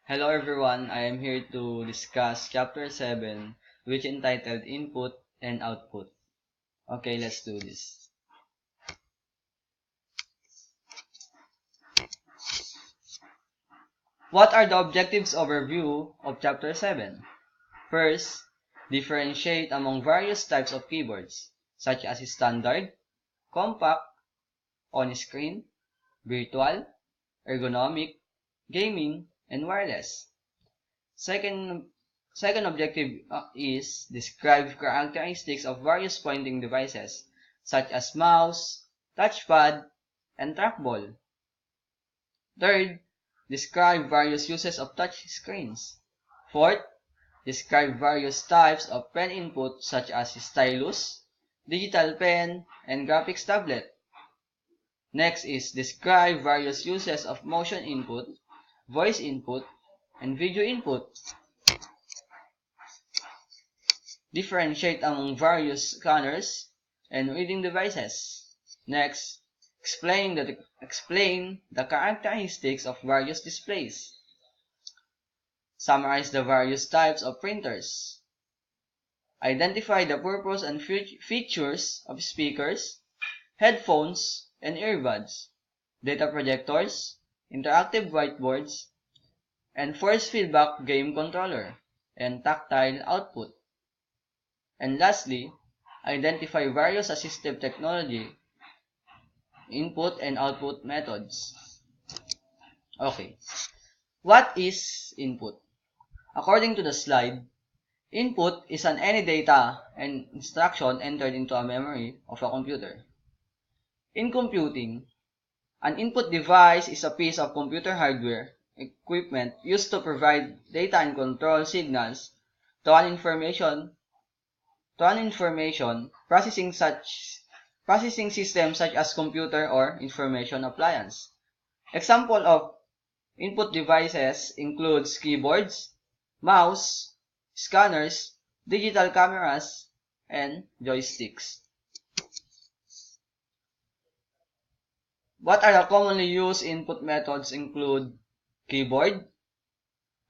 Hello everyone, I am here to discuss Chapter 7, which entitled Input and Output. Okay, let's do this. What are the objectives overview of Chapter 7? First, differentiate among various types of keyboards, such as standard, compact, on-screen, virtual, ergonomic, gaming, and wireless. Second objective is describe characteristics of various pointing devices, such as mouse, touchpad, and trackball. Third, describe various uses of touch screens. Fourth, describe various types of pen input such as stylus, digital pen, and graphics tablet. Next is describe various uses of motion input, voice input, and video input. Differentiate among various scanners and reading devices. Next, explain the characteristics of various displays. Summarize the various types of printers. Identify the purpose and features of speakers, headphones, and earbuds, data projectors, interactive whiteboards, and force feedback game controller, and tactile output. And lastly, identify various assistive technology, input and output methods. Okay. What is input? According to the slide, input is any data and instruction entered into a memory of a computer. In computing, an input device is a piece of computer hardware equipment used to provide data and control signals to an information processing system such as computer or information appliance. Example of input devices includes keyboards, mouse, scanners, digital cameras, and joysticks. What are the commonly used input methods include keyboard,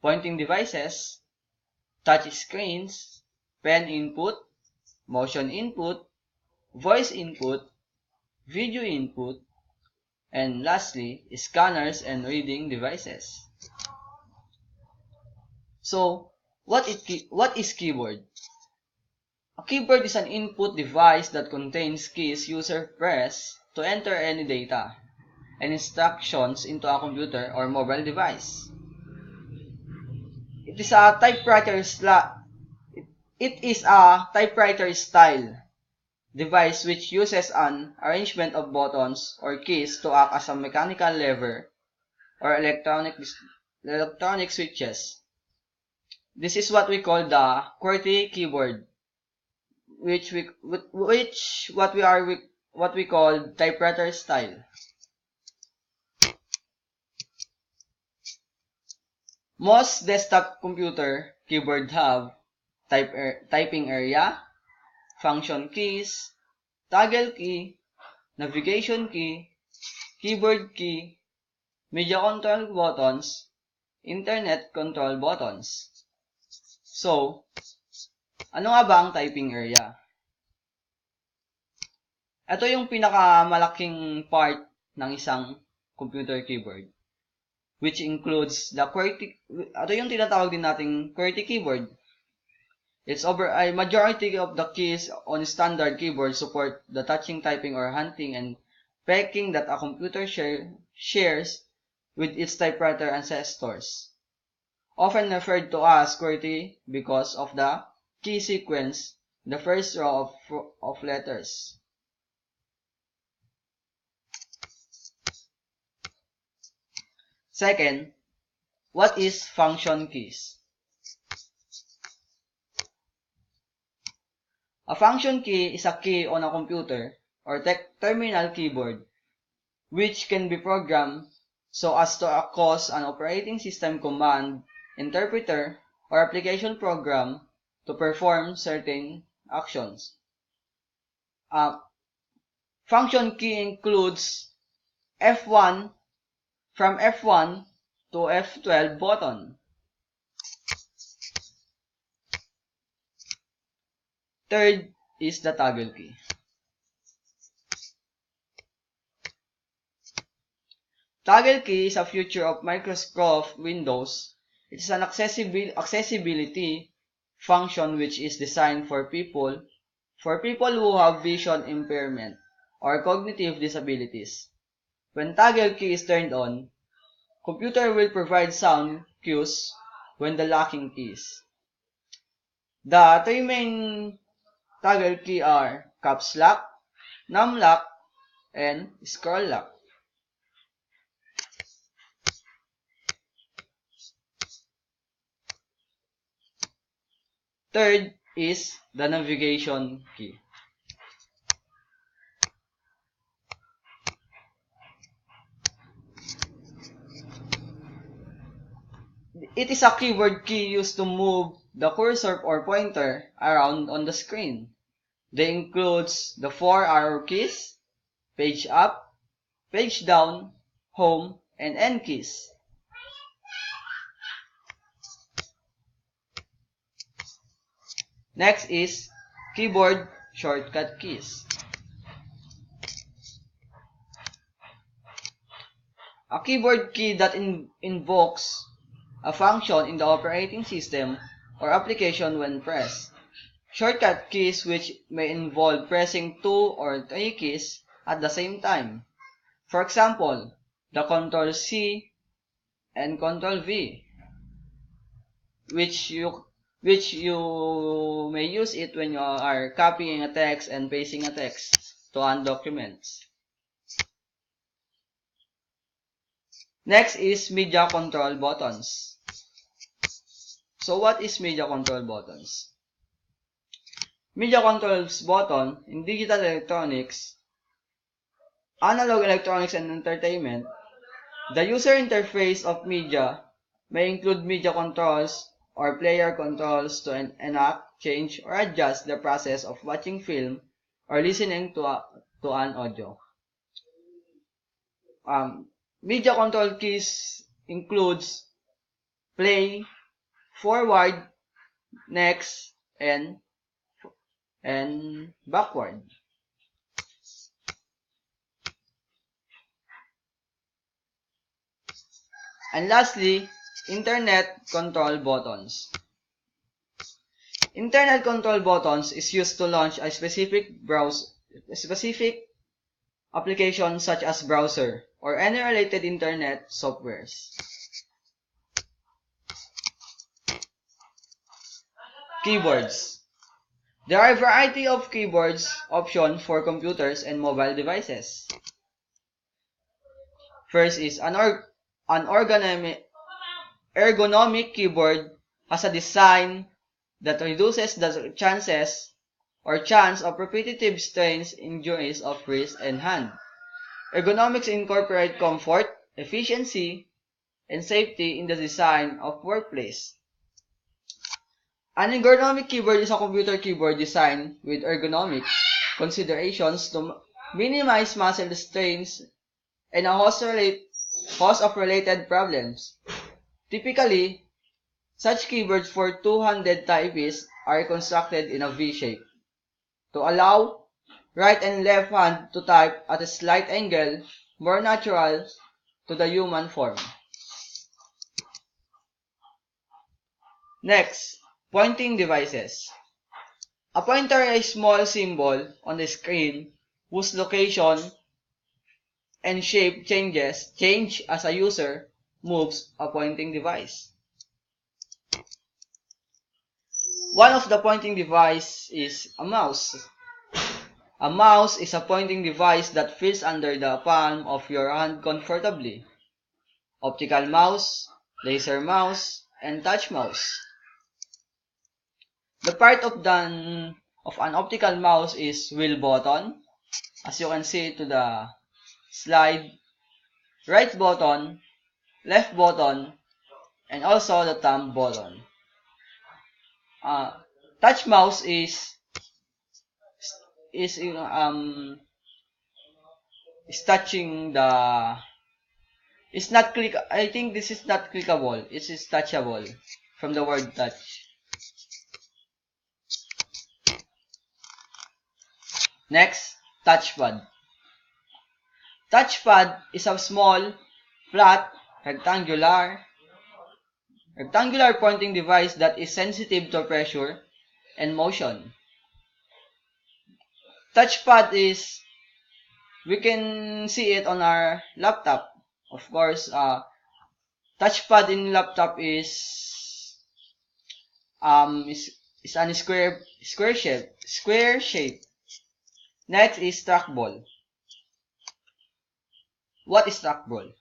pointing devices, touch screens, pen input, motion input, voice input, video input, and lastly, scanners and reading devices. So, what is keyboard? A keyboard is an input device that contains keys users press to enter any data and instructions into a computer or mobile device. It is a typewriter style device which uses an arrangement of buttons or keys to act as a mechanical lever or electronic switches. This is what we call the QWERTY keyboard, which we call typewriter style. Most desktop computer keyboard have typing area, function keys, toggle key, navigation key, keyboard key, media control buttons, internet control buttons. So, ano nga ba ang typing area? Ito yung pinakamalaking part ng isang computer keyboard, which includes the QWERTY. Ito yung tinatawag din nating QWERTY keyboard. It's a majority of the keys on standard keyboard support the touching, typing, or hunting and pecking that a computer shares with its typewriter ancestors. Often referred to as QWERTY because of the key sequence, the first row of letters. Second, what is function keys? A function key is a key on a computer or terminal keyboard which can be programmed so as to cause an operating system command, interpreter, or application program to perform certain actions. Function key includes F1 from F1 to F12 button, Third is the toggle key. Toggle key is a feature of Microsoft Windows. It is an accessibility function which is designed for people who have vision impairment or cognitive disabilities. When toggle key is turned on, computer will provide sound cues when the locking keys. The three main toggle key are caps lock, num lock, and scroll lock. Third is the navigation key. It is a keyboard key used to move the cursor or pointer around on the screen. They includes the 4 arrow keys, page up, page down, home, and end keys. Next is keyboard shortcut keys. A keyboard key that invokes a function in the operating system or application when pressed. Shortcut keys which may involve pressing 2 or 3 keys at the same time. For example, the Ctrl C and Ctrl V, which you may use it when you are copying a text and pasting a text to documents. Next is media control buttons. So what is media control buttons? Media controls button in digital electronics, analog electronics, and entertainment. The user interface of media may include media controls or player controls to enact, change, or adjust the process of watching film or listening to an audio. Media control keys includes play, forward, next, and backward. And lastly, internet control buttons. Internet control buttons is used to launch a specific application such as browser or any related internet softwares. Keyboards. There are a variety of keyboards options for computers and mobile devices. First is an ergonomic keyboard has a design that reduces the chance of repetitive strains, injuries of wrist and hand. Ergonomics incorporate comfort, efficiency, and safety in the design of workplace. An ergonomic keyboard is a computer keyboard designed with ergonomic considerations to minimize muscle strains and a host of related problems. Typically, such keyboards for two-handed typists are constructed in a V shape to allow right and left hand to type at a slight angle, more natural to the human form. Next, pointing devices. A pointer is a small symbol on the screen whose location and shape change as a user moves a pointing device. One of the pointing device is a mouse. A mouse is a pointing device that fits under the palm of your hand comfortably. Optical mouse, laser mouse, and touch mouse. The part of an optical mouse is wheel button, as you can see to the slide, right button, left button, and also the thumb button. Touch mouse is touching the. It's not click. I think this is not clickable. It is touchable from the word touch. Next, touchpad. Touchpad is a small, flat, rectangular pointing device that is sensitive to pressure and motion. Touchpad is, we can see it on our laptop. Of course, touchpad in laptop is an square shape. Next is trackball. What is trackball?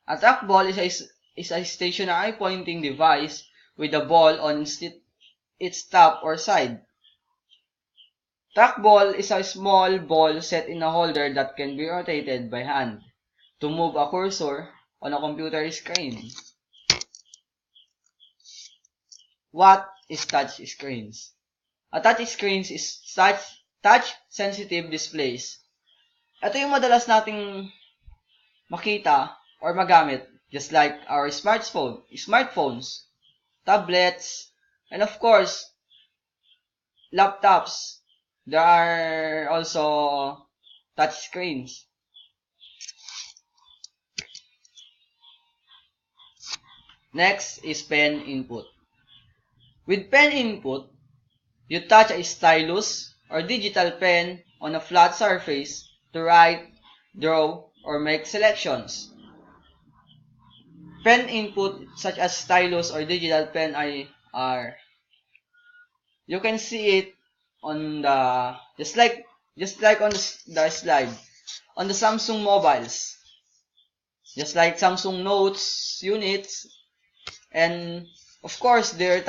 A trackball is a stationary pointing device with a ball on its top or side. Trackball is a small ball set in a holder that can be rotated by hand to move a cursor on a computer screen. What is touch screens? A touch screens is touch-sensitive displays. Ito yung madalas nating makita or magamit, just like our smartphones, tablets, and of course, laptops. There are also touch screens. Next is pen input. With pen input, you touch a stylus or digital pen on a flat surface to write, draw, or make selections. Pen input such as stylus or digital pen are you can see it on the just like on the slide on the Samsung mobiles, just like Samsung Notes units, and of course their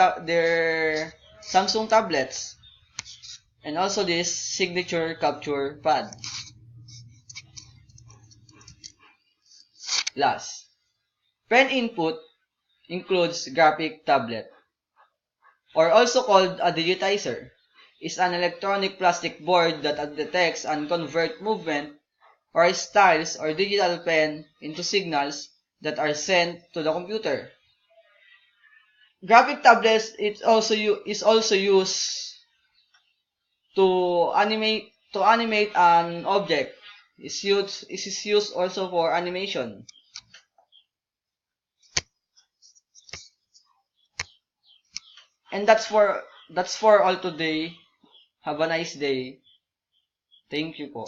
Samsung tablets, and also this signature capture pad. Last, pen input includes graphic tablet, or also called a digitizer, is an electronic plastic board that detects and converts movement or styles or digital pen into signals that are sent to the computer. Graphic tablets is also used to animate an object. It is used also for animation. And that's for all today. Have a nice day. Thank you po.